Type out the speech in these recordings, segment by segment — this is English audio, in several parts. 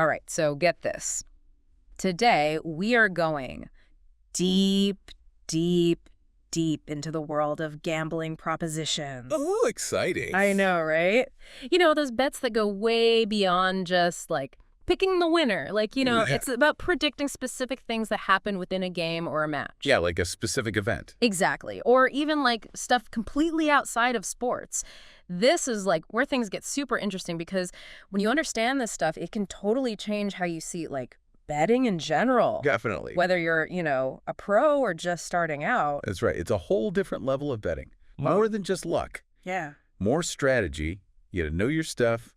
All right, so get this. Today, we are going deep, deep, deep into the world of gambling propositions. Oh, exciting. I know, right? You know, those bets that go way beyond just, like, picking the winner. Like, Yeah. it's about predicting specific things that happen within a game or a match. Yeah, like a specific event. Exactly. Or even, like, stuff completely outside of sports. This is, like, where things get super interesting because when you understand this stuff, it can totally change how you see, like, betting in general. Definitely. Whether you're, a pro or just starting out. That's right. It's a whole different level of betting. More than just luck. Yeah. More strategy. You got to know your stuff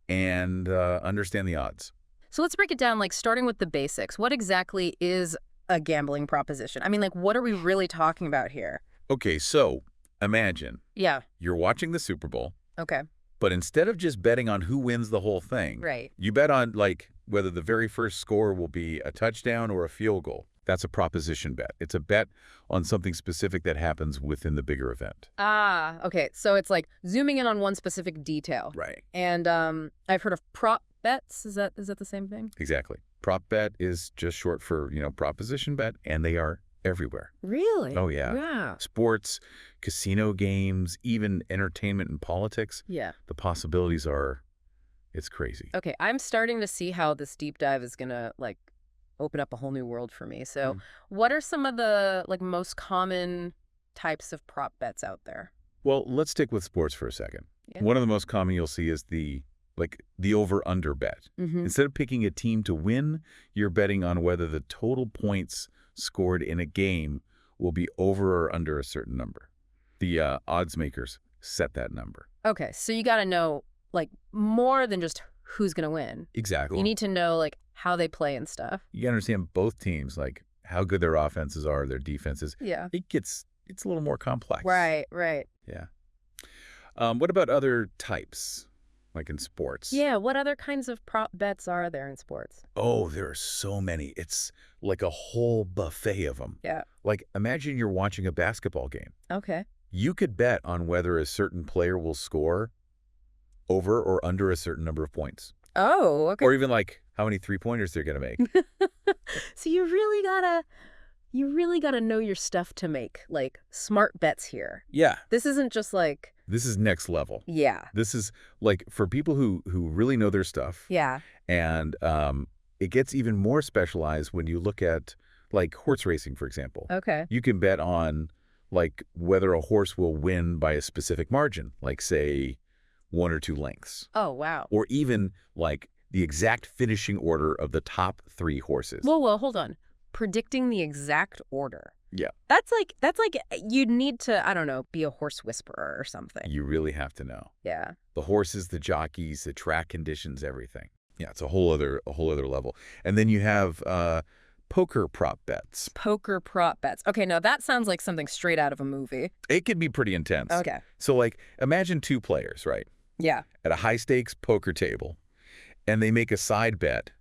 and understand the odds. So let's break it down, like, starting with the basics. What exactly is a gambling proposition? I mean, like, what are we really talking about here? Okay, so imagine Yeah. you're watching the Super Bowl, Okay. but instead of just betting on who wins the whole thing, Right. you bet on, like, whether the very first score will be a touchdown or a field goal. That's a proposition bet. It's a bet on something specific that happens within the bigger event. Ah, okay. So it's like zooming in on one specific detail. Right. And I've heard of prop bets. Is that the same thing? Exactly. Prop bet is just short for, proposition bet, and they are everywhere. Really? Oh, yeah. Yeah. Sports, casino games, even entertainment and politics. Yeah. The possibilities are, it's crazy. Okay, I'm starting to see how this deep dive is going to, like, open up a whole new world for me. So what are some of the, like, most common types of prop bets out there? Well, let's stick with sports for a second. Yeah. One of the most common you'll see is the over-under bet. Mm-hmm. Instead of picking a team to win, you're betting on whether the total points scored in a game will be over or under a certain number. The odds makers set that number. Okay, so you got to know, like, more than just who's going to win. Exactly. You need to know, like, how they play and stuff. You gotta understand both teams, like how good their offenses are, their defenses. Yeah. It's a little more complex. Right. Yeah. What about other types, like in sports? Yeah, what other kinds of prop bets are there in sports? Oh, there are so many. It's like a whole buffet of them. Yeah. Like, imagine you're watching a basketball game. Okay. You could bet on whether a certain player will score over or under a certain number of points. Oh, okay. Or even like how many three-pointers they're going to make. So you really gotta know your stuff to make, like, smart bets here. Yeah. This isn't just like, This is next level. yeah. This is like for people who really know their stuff. Yeah. And it gets even more specialized when you look at, like, horse racing, for example. Okay. You can bet on, like, whether a horse will win by a specific margin, like, say, 1 or 2 lengths. Oh, wow. Or even, like, the exact finishing order of the top 3 horses. Whoa, hold on. Predicting the exact order. Yeah. That's like you'd need to, I don't know, be a horse whisperer or something. You really have to know. Yeah. The horses, the jockeys, the track conditions, everything. Yeah, it's a whole other level. And then you have poker prop bets. Poker prop bets. Okay, now that sounds like something straight out of a movie. It can be pretty intense. Okay. So, like, imagine 2 players, right, Yeah. at a high-stakes poker table, and they make a side bet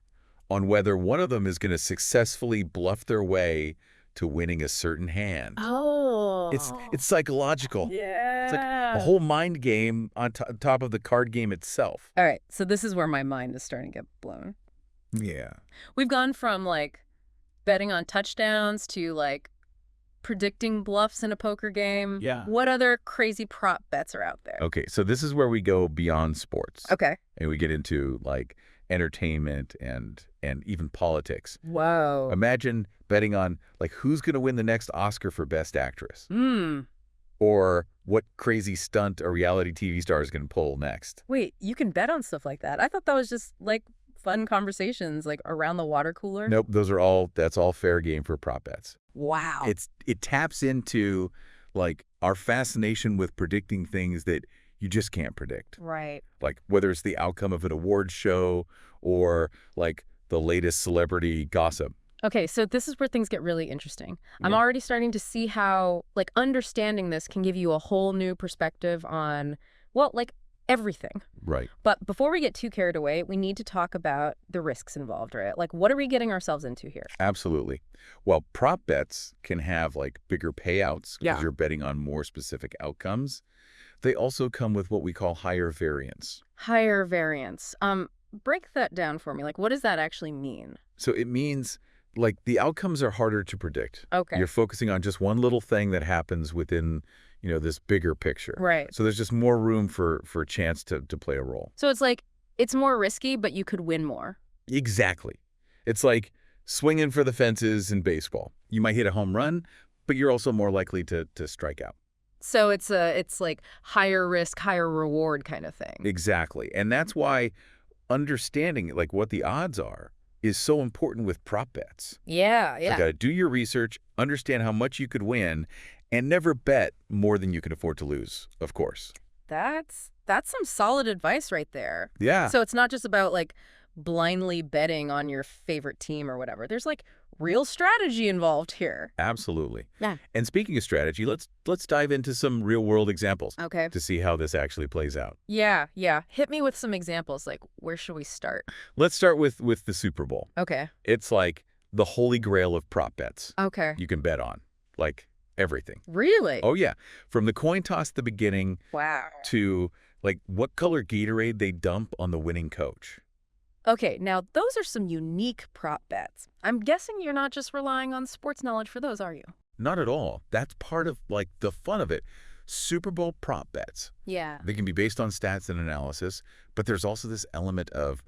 on whether one of them is going to successfully bluff their way to winning a certain hand. Oh. It's psychological. Yeah. It's like a whole mind game on top of the card game itself. All right, so this is where my mind is starting to get blown. Yeah. We've gone from, like, betting on touchdowns to, like, predicting bluffs in a poker game. Yeah. What other crazy prop bets are out there? Okay, so this is where we go beyond sports. Okay. And we get into, like, entertainment and even politics. Whoa. Imagine betting on, like, who's going to win the next Oscar for Best Actress. Hmm. Or what crazy stunt a reality TV star is going to pull next. Wait, you can bet on stuff like that? I thought that was just, like, fun conversations, like, around the water cooler. Nope, that's all fair game for prop bets. Wow. It taps into, like, our fascination with predicting things that you just can't predict. Right. Like, whether it's the outcome of an award show or, like, the latest celebrity gossip. Okay, so this is where things get really interesting. I'm already starting to see how, like, understanding this can give you a whole new perspective on, well, like, everything. Right. But before we get too carried away, we need to talk about the risks involved, right? Like, what are we getting ourselves into here? Absolutely. Well, prop bets can have, like, bigger payouts because Yeah. you're betting on more specific outcomes. They also come with what we call higher variance. Higher variance. break that down for me. Like, what does that actually mean? So it means, like, the outcomes are harder to predict. Okay. You're focusing on just one little thing that happens within, this bigger picture. Right. So there's just more room for a chance to play a role. So it's like, it's more risky, but you could win more. Exactly. It's like swinging for the fences in baseball. You might hit a home run, but you're also more likely to strike out. So it's like higher risk, higher reward kind of thing. Exactly. And that's why understanding, like, what the odds are is so important with prop bets. Yeah, You got to do your research, understand how much you could win, and never bet more than you can afford to lose, of course. That's some solid advice right there. Yeah. So it's not just about like blindly betting on your favorite team or whatever. There's like real strategy involved here. Absolutely. Yeah. And speaking of strategy, let's dive into some real-world examples Okay. to see how this actually plays out. Yeah. Hit me with some examples. Like, where should we start? Let's start with the Super Bowl. Okay. It's like the holy grail of prop bets Okay. you can bet on, like everything. Really? Oh, yeah. From the coin toss at the beginning Wow. to, like, what color Gatorade they dump on the winning coach. Okay, now those are some unique prop bets. I'm guessing you're not just relying on sports knowledge for those, are you? Not at all. That's part of, like, the fun of it. Super Bowl prop bets. Yeah. They can be based on stats and analysis, but there's also this element of,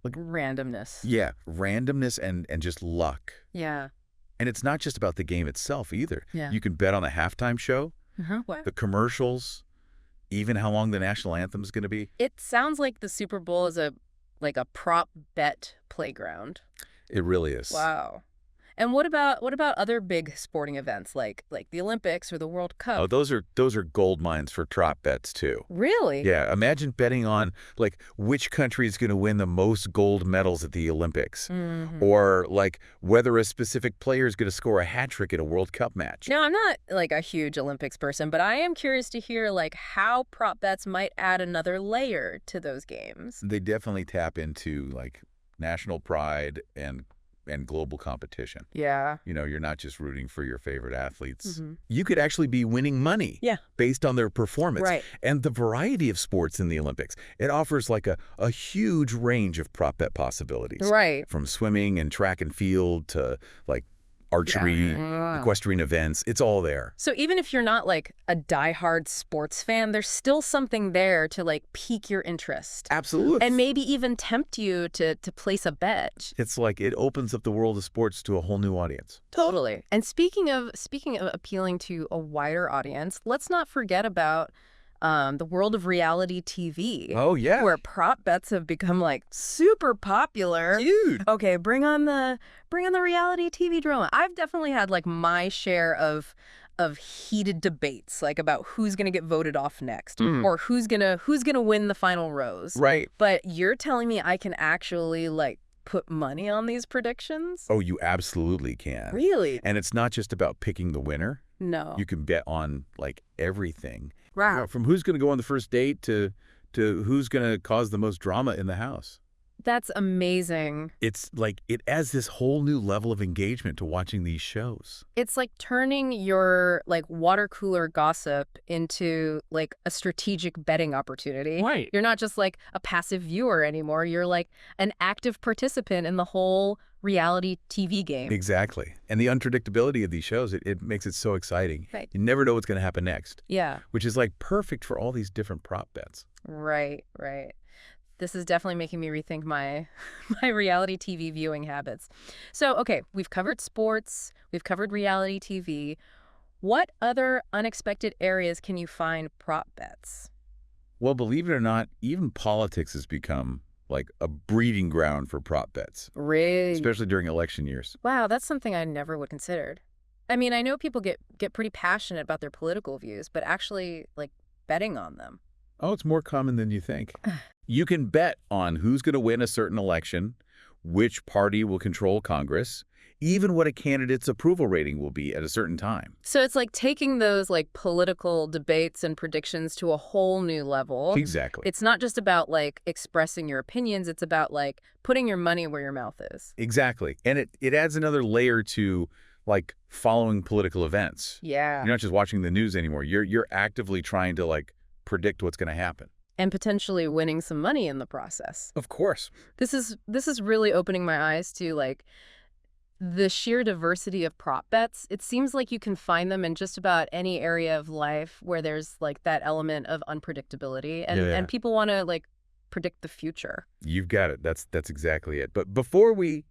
like, Randomness. yeah, randomness and just luck. Yeah. And it's not just about the game itself either. Yeah. You can bet on the halftime show, What? the commercials, even how long the national anthem is going to be. It sounds like the Super Bowl is a prop bet playground. It really is. Wow. And what about other big sporting events like the Olympics or the World Cup? Oh, those are gold mines for prop bets too. Really? Yeah, imagine betting on, like, which country is going to win the most gold medals at the Olympics, or like whether a specific player is going to score a hat trick at a World Cup match. Now, I'm not like a huge Olympics person, but I am curious to hear like how prop bets might add another layer to those games. They definitely tap into, like, national pride and global competition. Yeah. You're not just rooting for your favorite athletes. You could actually be winning money based on their performance. Right. And the variety of sports in the Olympics, it offers like a huge range of prop bet possibilities. Right. From swimming and track and field to, like, archery, equestrian events. It's all there. So even if you're not like a diehard sports fan, there's still something there to like pique your interest. Absolutely. And maybe even tempt you to place a bet. It's like it opens up the world of sports to a whole new audience. Totally. And speaking of appealing to a wider audience, let's not forget about the world of reality TV. Oh, yeah. Where prop bets have become like super popular. Dude. Okay, bring on the reality TV drama. I've definitely had like my share of heated debates, like about who's gonna get voted off next, or who's gonna win the final rose. Right. But you're telling me I can actually like put money on these predictions? Oh, you absolutely can. Really? And it's not just about picking the winner. No. You can bet on, like, everything. Wow. From who's going to go on the first date to who's going to cause the most drama in the house. That's amazing. It's like it adds this whole new level of engagement to watching these shows. It's like turning your like water cooler gossip into like a strategic betting opportunity. Right. You're not just like a passive viewer anymore. You're like an active participant in the whole reality TV game. Exactly. And the unpredictability of these shows, it makes it so exciting. Right. You never know what's going to happen next. Yeah. Which is like perfect for all these different prop bets. Right. This is definitely making me rethink my reality TV viewing habits. So, okay, we've covered sports, we've covered reality TV. What other unexpected areas can you find prop bets? Well, believe it or not, even politics has become like a breeding ground for prop bets, Really? especially during election years. Wow, that's something I never would considered. I mean, I know people get pretty passionate about their political views, but actually, like, betting on them. Oh, it's more common than you think. You can bet on who's going to win a certain election, which party will control Congress, even what a candidate's approval rating will be at a certain time. So it's like taking those like political debates and predictions to a whole new level. Exactly. It's not just about like expressing your opinions. It's about like putting your money where your mouth is. Exactly. And it adds another layer to, like, following political events. Yeah. You're not just watching the news anymore. You're actively trying to, like, predict what's going to happen. And potentially winning some money in the process. Of course. This is really opening my eyes to, like, the sheer diversity of prop bets. It seems like you can find them in just about any area of life where there's, like, that element of unpredictability. And people want to, like, predict the future. You've got it. That's exactly it. But before we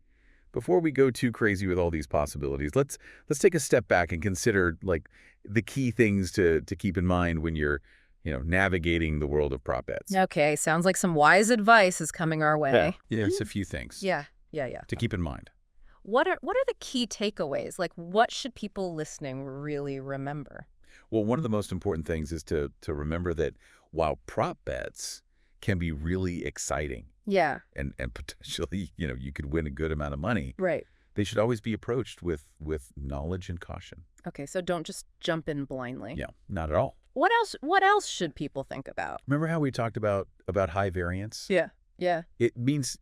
go too crazy with all these possibilities, let's take a step back and consider, like, the key things to keep in mind when you're navigating the world of prop bets. Okay, sounds like some wise advice is coming our way. Yeah, it's a few things. Yeah. To keep in mind. What are the key takeaways? Like, what should people listening really remember? Well, one of the most important things is to remember that while prop bets can be really exciting, Yeah. and potentially, you could win a good amount of money, Right. they should always be approached with knowledge and caution. Okay, so don't just jump in blindly. Yeah, not at all. What else should people think about? Remember how we talked about high variance? Yeah. It means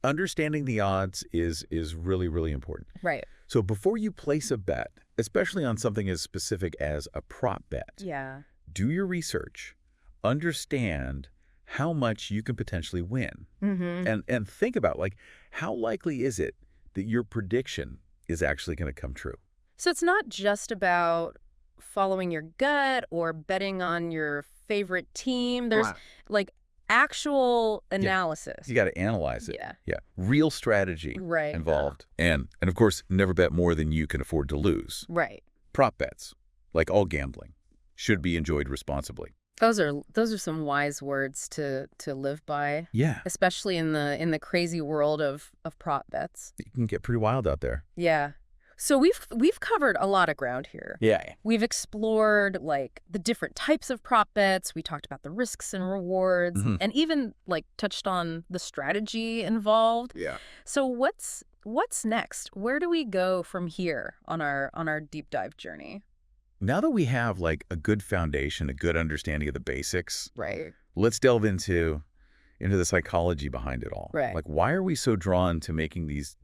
understanding the odds is really, really important. Right. So before you place a bet, especially on something as specific as a prop bet, Yeah. do your research, understand how much you can potentially win, and think about, like, how likely is it that your prediction is actually going to come true? So it's not just about following your gut or betting on your favorite team. There's, like, actual analysis. You got to analyze it. Yeah. Real strategy Right. involved. And of course, never bet more than you can afford to lose. Right. Prop bets, like all gambling, should be enjoyed responsibly. Those are some wise words to live by. Yeah. Especially in the crazy world of prop bets. It can get pretty wild out there. Yeah. So we've covered a lot of ground here. Yeah. We've explored, like, the different types of prop bets. We talked about the risks and rewards, and even, like, touched on the strategy involved. Yeah. So what's next? Where do we go from here on our deep dive journey? Now that we have, like, a good foundation, a good understanding of the basics, Right. let's delve into the psychology behind it all. Right. Like, why are we so drawn to making these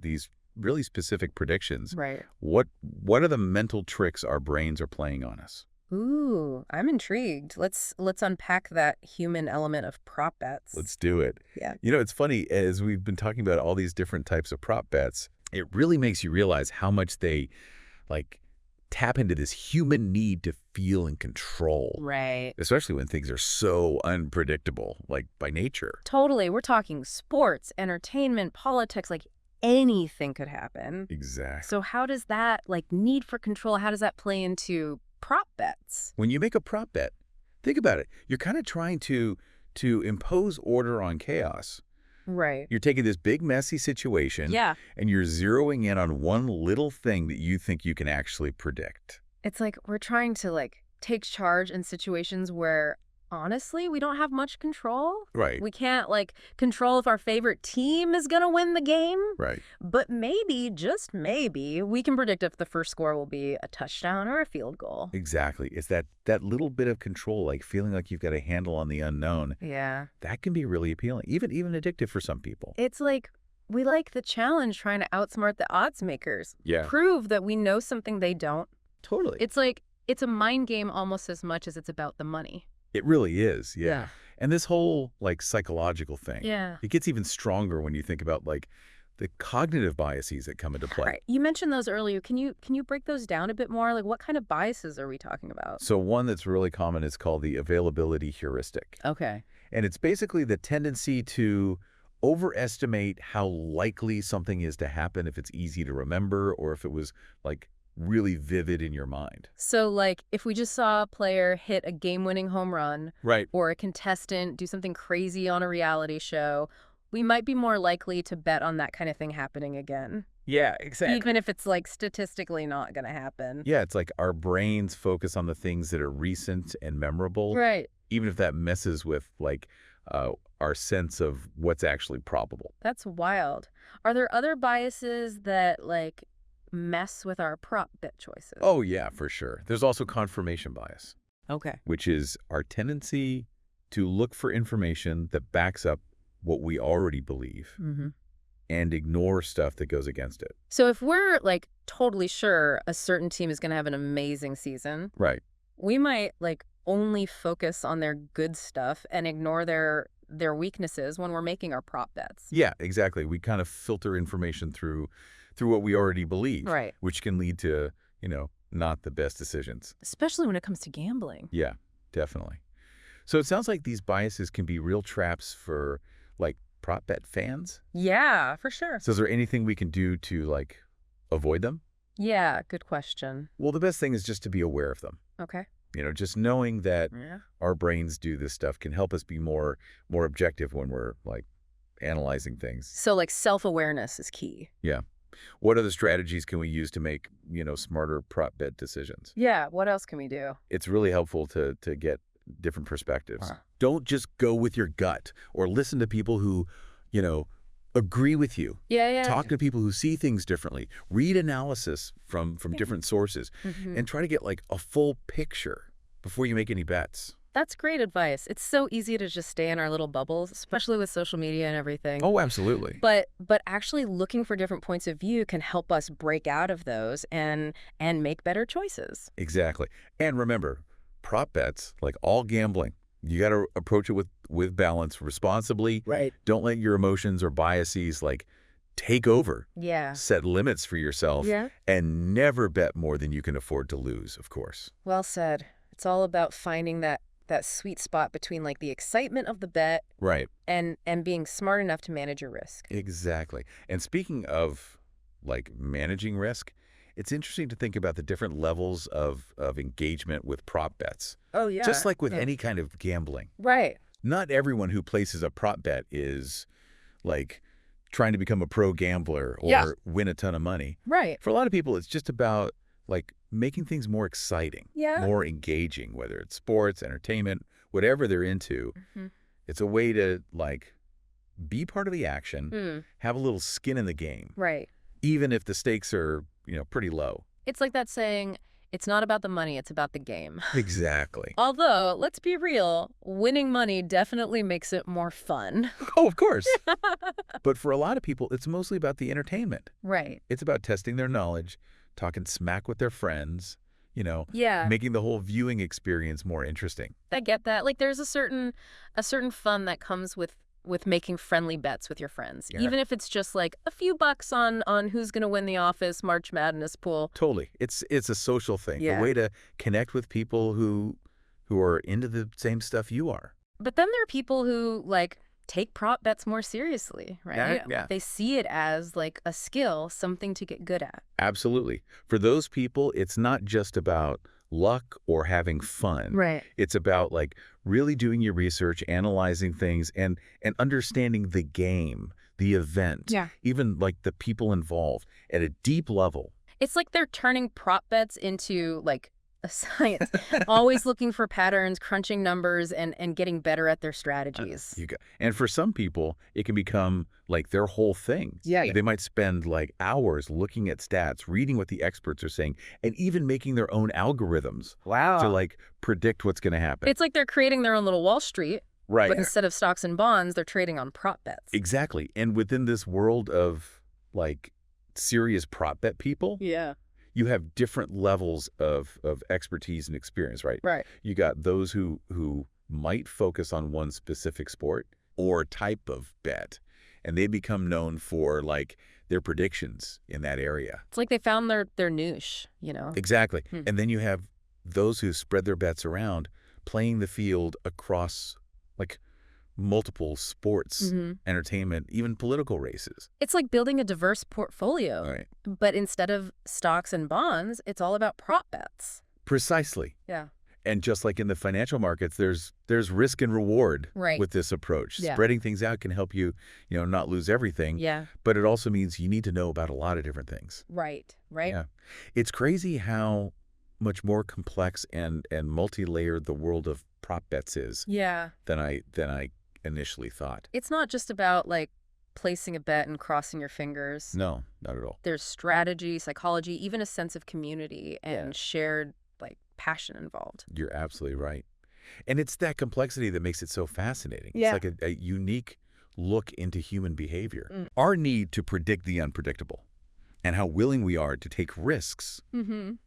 really specific predictions? Right. What are the mental tricks our brains are playing on us? Ooh, I'm intrigued. Let's unpack that human element of prop bets. Let's do it. Yeah. It's funny, as we've been talking about all these different types of prop bets, it really makes you realize how much they, like, tap into this human need to feel in control. Right. Especially when things are so unpredictable, like, by nature. Totally. We're talking sports, entertainment, politics, like, anything could happen. Exactly. So how does that, like, need for control, how does that play into prop bets? When you make a prop bet, think about it. You're kind of trying to impose order on chaos. Right. You're taking this big, messy situation, Yeah. and you're zeroing in on one little thing that you think you can actually predict. It's like we're trying to, like, take charge in situations where, honestly, we don't have much control. Right. We can't, like, control if our favorite team is going to win the game. Right. But maybe, just maybe, we can predict if the first score will be a touchdown or a field goal. Exactly. It's that little bit of control, like feeling like you've got a handle on the unknown. Yeah. That can be really appealing, even addictive for some people. It's like we like the challenge, trying to outsmart the odds makers. Yeah. Prove that we know something they don't. Totally. It's like it's a mind game almost as much as it's about the money. It really is. Yeah. And this whole, like, psychological thing. Yeah. It gets even stronger when you think about, like, the cognitive biases that come into play. Right. You mentioned those earlier. Can you break those down a bit more? Like, what kind of biases are we talking about? So one that's really common is called the availability heuristic. Okay. And it's basically the tendency to overestimate how likely something is to happen if it's easy to remember or if it was, like, really vivid in your mind. So, like, if we just saw a player hit a game-winning home run, Right. or a contestant do something crazy on a reality show, we might be more likely to bet on that kind of thing happening again. Yeah, exactly. Even if it's, like, statistically not going to happen. Yeah, it's like our brains focus on the things that are recent and memorable, Right. even if that messes with, like, our sense of what's actually probable. That's wild. Are there other biases that, like, mess with our prop bet choices? Oh, yeah, for sure. There's also confirmation bias, Okay. which is our tendency to look for information that backs up what we already believe and ignore stuff that goes against it. So if we're, like, totally sure a certain team is going to have an amazing season, Right. we might, like, only focus on their good stuff and ignore their weaknesses when we're making our prop bets. Yeah, exactly. We kind of filter information through what we already believe, Right. which can lead to, not the best decisions. Especially when it comes to gambling. Yeah, definitely. So it sounds like these biases can be real traps for, like, prop bet fans. Yeah, for sure. So is there anything we can do to, like, avoid them? Yeah, good question. Well, the best thing is just to be aware of them. Okay. Just knowing that Yeah. our brains do this stuff can help us be more objective when we're, like, analyzing things. So like self-awareness is key. Yeah. What other strategies can we use to make, smarter prop bet decisions? Yeah, what else can we do? It's really helpful to get different perspectives. Huh. Don't just go with your gut or listen to people who, agree with you. Yeah. Talk to people who see things differently. Read analysis from different sources and try to get, like, a full picture before you make any bets. That's great advice. It's so easy to just stay in our little bubbles, especially with social media and everything. Oh, absolutely. But actually looking for different points of view can help us break out of those and make better choices. Exactly. And remember, prop bets, like all gambling, you got to approach it with balance, responsibly. Right. Don't let your emotions or biases, like, take over. Yeah. Set limits for yourself. Yeah. And never bet more than you can afford to lose, of course. Well said. It's all about finding that sweet spot between like the excitement of the bet Right. and being smart enough to manage your risk. Exactly. And speaking of, like, managing risk, it's interesting to think about the different levels of engagement with prop bets. Oh, yeah. Just like with any kind of gambling. Right. Not everyone who places a prop bet is, like, trying to become a pro gambler or win a ton of money. Right. For a lot of people, it's just about, like, making things more exciting, Yeah. more engaging, whether it's sports, entertainment, whatever they're into. It's a way to, like, be part of the action, have a little skin in the game, Right. even if the stakes are, pretty low. It's like that saying, it's not about the money, it's about the game. Exactly. Although, let's be real, winning money definitely makes it more fun. Oh, of course. But for a lot of people, it's mostly about the entertainment. Right. It's about testing their knowledge, talking smack with their friends, Yeah. making the whole viewing experience more interesting. I get that. Like there's a certain fun that comes with making friendly bets with your friends. Yeah. Even if it's just like a few bucks on who's going to win the Office March Madness pool. Totally. It's a social thing, Yeah. a way to connect with people who are into the same stuff you are. But then there are people who like take prop bets more seriously, right? Yeah. They see it as like a skill, something to get good at. Absolutely. For those people, it's not just about luck or having fun. Right. It's about, like, really doing your research, analyzing things, and understanding the game, the event, Yeah. even, like, the people involved at a deep level. It's like they're turning prop bets into like a science, always looking for patterns, crunching numbers, and getting better at their strategies. And for some people, it can become, like, their whole thing. Yeah. They might spend, like, hours looking at stats, reading what the experts are saying, and even making their own algorithms Wow. to, like, predict what's going to happen. It's like they're creating their own little Wall Street, Right. but instead of stocks and bonds, they're trading on prop bets. Exactly. And within this world of, like, serious prop bet people, Yeah. you have different levels of expertise and experience, right? Right. You got those who might focus on one specific sport or type of bet, and they become known for, like, their predictions in that area. It's like they found their niche, you know? Exactly. And then you have those who spread their bets around, playing the field across, like, multiple sports, entertainment, even political races. It's like building a diverse portfolio. Right. But instead of stocks and bonds, it's all about prop bets. Precisely. Yeah. And just like in the financial markets, there's risk and reward Right. with this approach. Yeah. Spreading things out can help you, not lose everything. Yeah. But it also means you need to know about a lot of different things. Right. Yeah. It's crazy how much more complex and multi-layered the world of prop bets is Yeah. than I initially thought. It's not just about like placing a bet and crossing your fingers. No, not at all. There's strategy, psychology, even a sense of community and shared like passion involved. You're absolutely right. And it's that complexity that makes it so fascinating. Yeah. It's like a unique look into human behavior. Our need to predict the unpredictable and how willing we are to take risks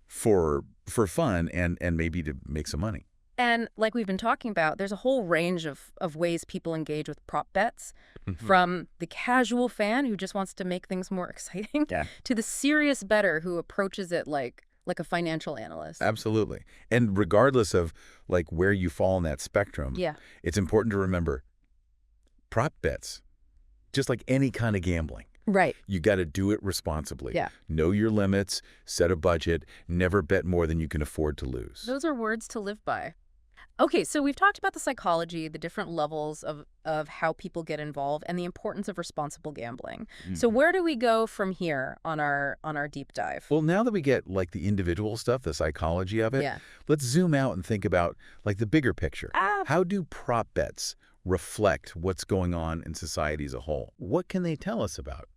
for fun and maybe to make some money. And like we've been talking about, there's a whole range of ways people engage with prop bets, Mhm. from the casual fan who just wants to make things more exciting Yeah. to the serious bettor who approaches it like a financial analyst. Absolutely. And regardless of like where you fall in that spectrum, Yeah. it's important to remember prop bets, just like any kind of gambling. Right. You got to do it responsibly. Yeah. Know your limits, set a budget, never bet more than you can afford to lose. Those are words to live by. Okay, so we've talked about the psychology, the different levels of how people get involved, and the importance of responsible gambling. So where do we go from here on our deep dive? Well, now that we get like the individual stuff, the psychology of it, Yeah. let's zoom out and think about like the bigger picture. How do prop bets reflect what's going on in society as a whole? What can they tell us about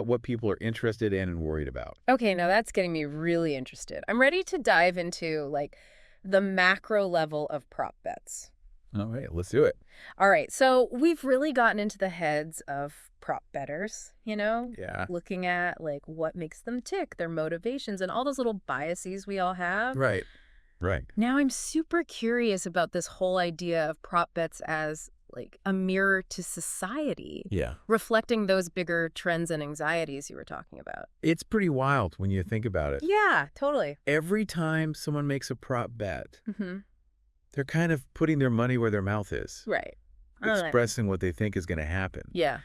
what people are interested in and worried about? Okay, now that's getting me really interested. I'm ready to dive into like the macro level of prop bets. All right, let's do it. All right, so we've really gotten into the heads of prop bettors, Yeah. looking at like what makes them tick, their motivations, and all those little biases we all have. Right. Right. Now I'm super curious about this whole idea of prop bets as like a mirror to society, Yeah. reflecting those bigger trends and anxieties you were talking about. It's pretty wild when you think about it. Yeah, totally. Every time someone makes a prop bet, Mm-hmm. they're kind of putting their money where their mouth is, Right. I don't know. expressing what they think is going to happen. Yeah.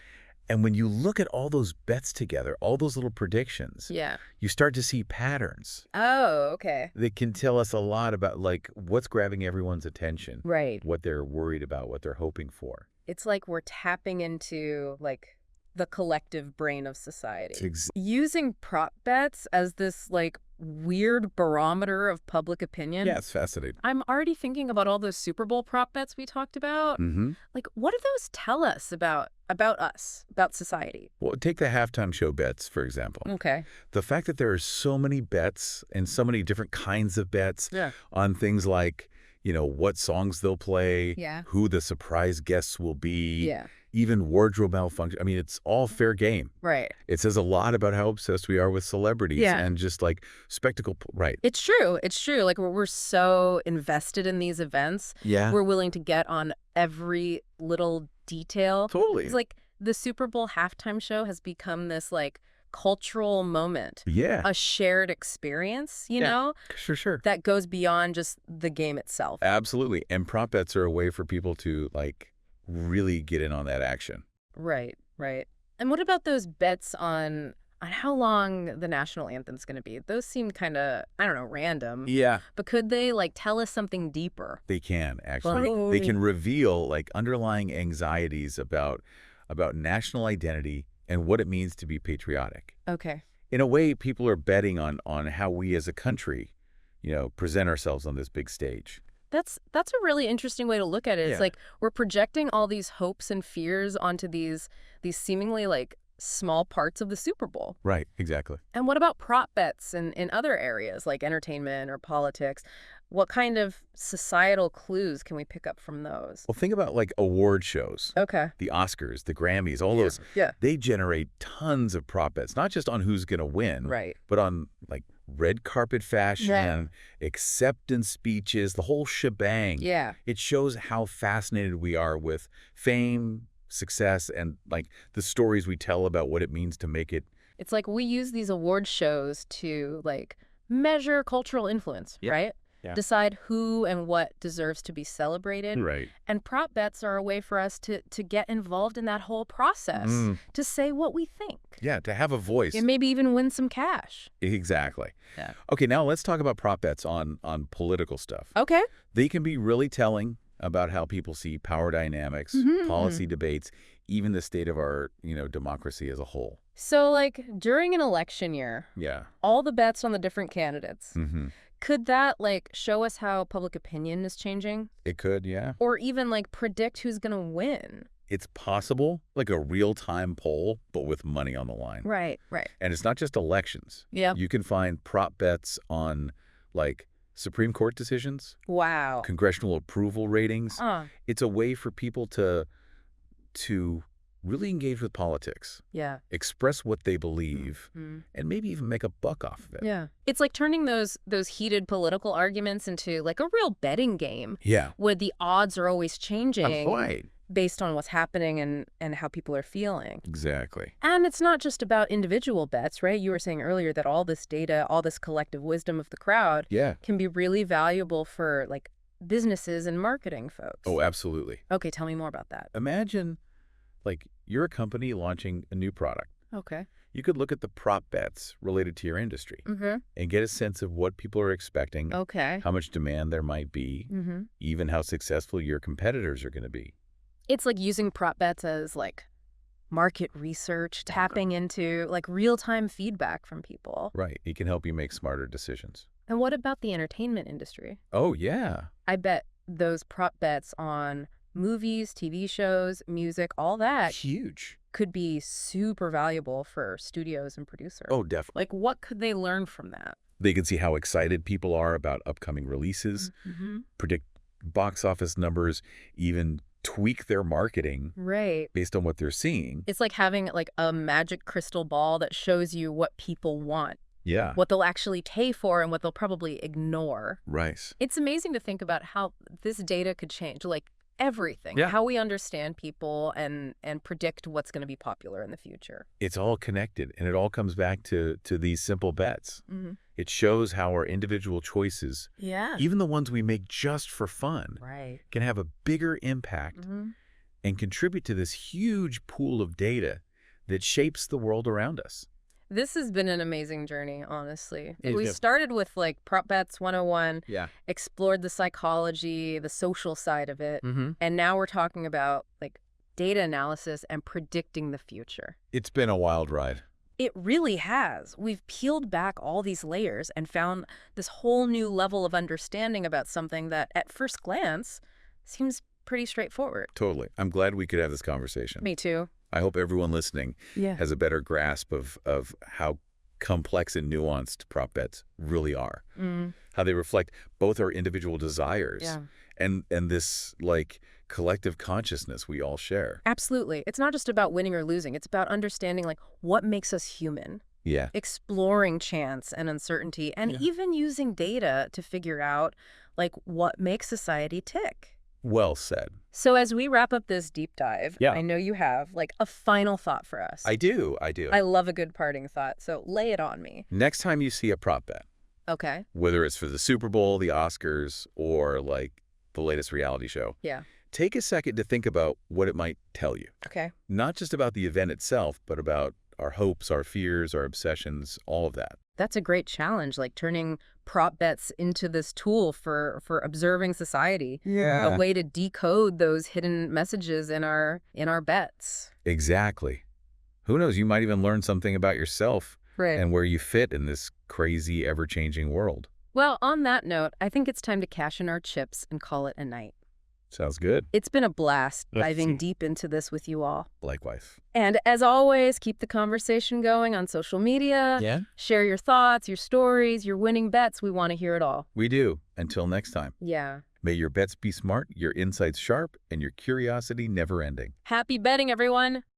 And when you look at all those bets together, all those little predictions, Yeah. you start to see patterns Oh, okay. that can tell us a lot about like what's grabbing everyone's attention, Right. what they're worried about, what they're hoping for. It's like we're tapping into like the collective brain of It's society. Using prop bets as this like weird barometer of public opinion. Yeah, it's fascinating. I'm already thinking about all those Super Bowl prop bets we talked about. Mm-hmm. Like, what do those tell us about us, about society? Well, take the halftime show bets, for example. Okay. The fact that there are so many bets and so many different kinds of bets Yeah. on things like, what songs they'll play, Yeah. who the surprise guests will be, Yeah. even wardrobe malfunction. I mean, it's all fair game. Right. It says a lot about how obsessed we are with celebrities Yeah. and just like spectacle. Right. It's true. It's true. Like, we're so invested in these events. Yeah. We're willing to get on every little detail. Totally. It's like the Super Bowl halftime show has become this like cultural moment, Yeah. a shared experience, you Yeah. know, Sure. that goes beyond just the game itself. Absolutely. And prop bets are a way for people to like really get in on that action. Right, right. And what about those bets on how long the national anthem's going to be? Those seem kind of, I don't know, random. Yeah. But could they like tell us something deeper? They can actually. They can reveal like underlying anxieties about national identity and what it means to be patriotic. Okay. In a way, people are betting on how we as a country, present ourselves on this big stage. That's a really interesting way to look at it. It's Yeah. like we're projecting all these hopes and fears onto these seemingly like small parts of the Super Bowl. Right, exactly. And what about prop bets in other areas like entertainment or politics? What kind of societal clues can we pick up from those? Well, think about like award shows, Okay. the Oscars, the Grammys, all those. Yeah. They generate tons of prop bets, not just on who's going to win, Right. but on like red carpet fashion, Yeah. acceptance speeches, the whole shebang. Yeah. It shows how fascinated we are with fame, success, and like the stories we tell about what it means to make it. It's like we use these award shows to like measure cultural influence, Yeah. right? Yeah. Decide who and what deserves to be celebrated. Right. And prop bets are a way for us to get involved in that whole process, to say what we think. Yeah, to have a voice. And maybe even win some cash. Exactly. Yeah. Okay, now let's talk about prop bets on political stuff. Okay. They can be really telling about how people see power dynamics, policy debates, even the state of our, democracy as a whole. So like during an election year, Yeah. all the bets on the different candidates, Mm-hmm. could that like show us how public opinion is changing? It could, yeah. Or even like predict who's going to win? It's possible, like a real-time poll, but with money on the line. Right, right. And it's not just elections. Yeah. You can find prop bets on, like, Supreme Court decisions, Wow. congressional approval ratings. It's a way for people to really engage with politics, Yeah. express what they believe, Mm. and maybe even make a buck off of it. Yeah. It's like turning those heated political arguments into like a real betting game Yeah. where the odds are always changing Right. based on what's happening and how people are feeling. Exactly. And it's not just about individual bets, right? You were saying earlier that all this data, all this collective wisdom of the crowd Yeah. can be really valuable for like businesses and marketing folks. Oh, absolutely. Okay, tell me more about that. Imagine, like, you're a company launching a new product. Okay. You could look at the prop bets related to your industry Mm-hmm. and get a sense of what people are expecting, Okay. how much demand there might be, Mm-hmm. even how successful your competitors are going to be. It's like using prop bets as like market research, tapping into like real-time feedback from people. Right. It can help you make smarter decisions. And what about the entertainment industry? Oh, yeah. I bet those prop bets on movies, TV shows, music, all that Huge. could be super valuable for studios and producers. Oh, definitely. Like, what could they learn from that? They can see how excited people are about upcoming releases, Mm-hmm. predict box office numbers, even tweak their marketing Right. based on what they're seeing. It's like having like a magic crystal ball that shows you what people want, Yeah. what they'll actually pay for, and what they'll probably ignore. Right. It's amazing to think about how this data could change, like everything, Yeah. how we understand people and predict what's going to be popular in the future. It's all connected, and it all comes back to these simple bets. Mm-hmm. It shows how our individual choices, Yeah. even the ones we make just for fun, Right. can have a bigger impact Mm-hmm. and contribute to this huge pool of data that shapes the world around us. This has been an amazing journey, honestly. It We is. started with like Prop Bets 101, Yeah. explored the psychology, the social side of it, Mm-hmm. and now we're talking about like data analysis and predicting the future. It's been a wild ride. It really has. We've peeled back all these layers and found this whole new level of understanding about something that at first glance seems pretty straightforward. Totally. I'm glad we could have this conversation. Me too. I hope everyone listening Yeah. has a better grasp of how complex and nuanced prop bets really are, Mm, how they reflect both our individual desires yeah. and this like collective consciousness we all share. Absolutely. It's not just about winning or losing. It's about understanding like what makes us human, Yeah. exploring chance and uncertainty, and Yeah. even using data to figure out like what makes society tick. Well said. So as we wrap up this deep dive, Yeah. I know you have like a final thought for us. I do. I love a good parting thought, so lay it on me. Next time you see a prop bet, Okay. whether it's for the Super Bowl, the Oscars, or like the latest reality show, Yeah. take a second to think about what it might tell you. Okay. Not just about the event itself, but about our hopes, our fears, our obsessions, all of that. That's a great challenge, like turning prop bets into this tool for observing society. A way to decode those hidden messages in our bets. Exactly. Who knows? You might even learn something about yourself Right. and where you fit in this crazy, ever-changing world. Well, on that note, I think it's time to cash in our chips and call it a night. Sounds good. It's been a blast Let's diving see. deep into this with you all. Likewise. And as always, keep the conversation going on social media. Yeah? Share your thoughts, your stories, your winning bets. We want to hear it all. We do. Until next time. Yeah. May your bets be smart, your insights sharp, and your curiosity never-ending. Happy betting, everyone.